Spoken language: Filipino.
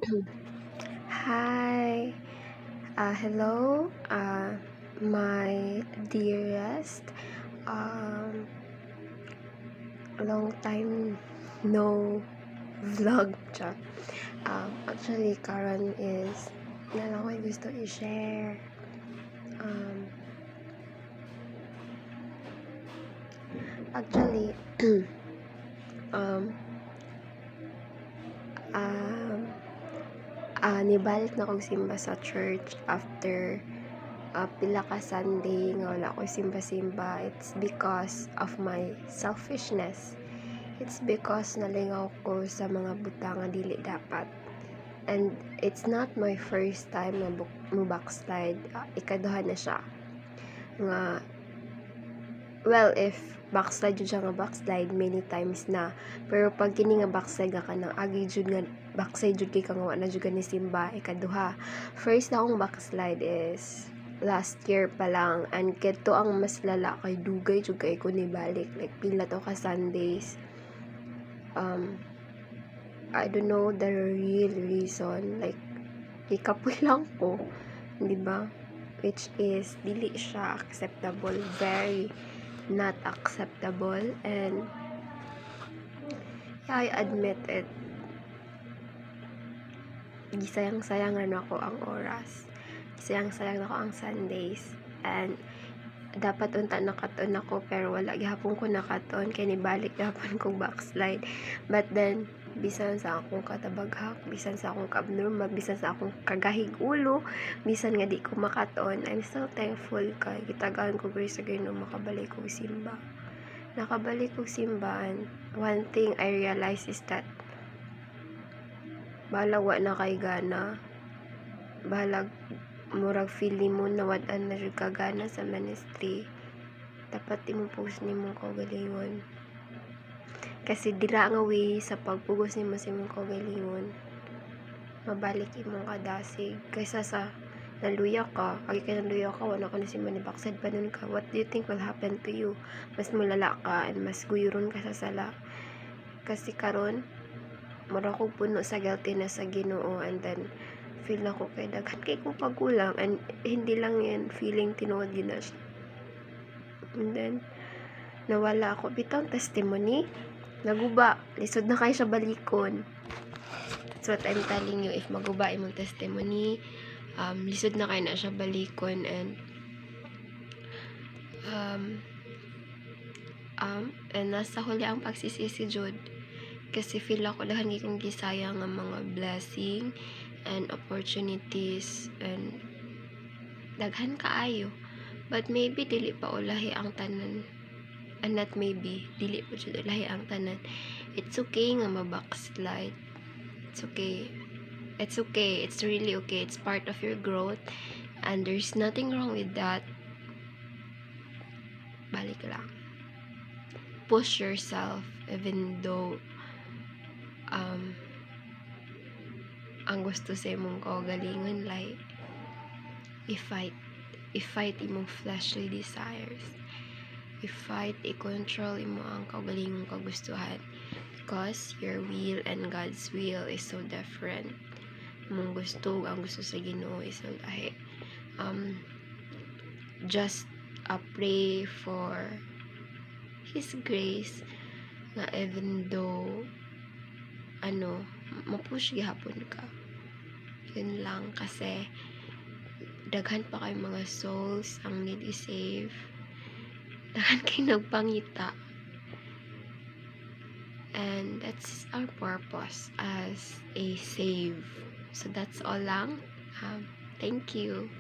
Hi, hello, my dearest. Um, Long time no vlog siya. Actually, karon is na lang ko gusto i-share. Um, actually, um, um, nibalik na kong simba sa church after pila ka Sunday nga wala ko simba-simba. It's because of my selfishness. It's because nalingaw ko sa mga butang nga dili dapat. And it's not my first time na backslide. Ikaduha na siya. Nga, well, if backslide yun siya nga backslide many times na. Pero pag kini nga backslide nga kanang agi jud nga backslide jud kay kang wa na jud ni simba. Ikaduha. First na akong backslide is last year pa lang, and keto ang mas lala kay dugay jud kay ko ni balik, like pila to ka Sundays. I don't know the real reason, like ikapoy lang ko, di ba? Which is dili siya acceptable, very not acceptable. And yeah, I admit it, gisayang-sayangan ako ang oras, gisayang-sayang ako ang Sundays, and dapat unta nakaton ako pero wala gihapon ko nakaton kay nibalik gihapon kong backslide. But then bisan sa akong katabaghak, bisan sa akong abnormal, bisan sa akong kagahig ulo, bisan nga di ko makaton, I'm still thankful kay gitagaan ko grace sa Ginoo makabalik kog simba. Nakabalik kog simbahan. One thing I realize is that balag wa na kay gana, balag murag feeling mo nawad-an na jud kagana sa ministry, dapat imong-post nimo kaugalingon. Kasi dira nga way sa pagpugos nimo sa imong kaugalingon, mabalik imong kadasig kaysa sa naluya ka, agi ka naluya ka, wala ka na si backside pa nun ka. What do you think will happen to you? Mas mulala ka and mas guyuron ka sa sala. Kasi karon mura ko puno sa guiltiness sa Ginoo, and then feel na ko kay daghan kay kong pagkulang, and hindi lang yan feeling, tinuod yun na siya. And then nawala ako bitang testimony, naguba, lisod na kayo siya balikon. That's what I'm telling you. If maguba imong testimony, lisod na kayo na siya balikon. And nasa huli ang pagsisisi jud, kasi feel ako daghan kay kong gisayang nga mga blessing and opportunities, and daghan kaayo. But maybe dili pa ulahi ang tanan, and not maybe dili pa jud ulahi ang tanan. It's okay nga ma-backslide. It's okay. It's really okay. It's part of your growth, and there's nothing wrong with that. Balik lang. Push yourself even though ang gusto sa imong kaugalingon, like i-fight imong fleshly desires, i-fight, i-control imo ang kaugalingong kagustuhan, because your will and God's will is so different. Mong gusto, ang gusto sa Ginoo is so lahi. Just pray for His grace nga even though mapush gihapon ka. Yun lang, kasi daghan pa kay mga souls ang need i-save, daghan kay nagpangita, and that's our purpose as a save. So that's all lang. Thank you.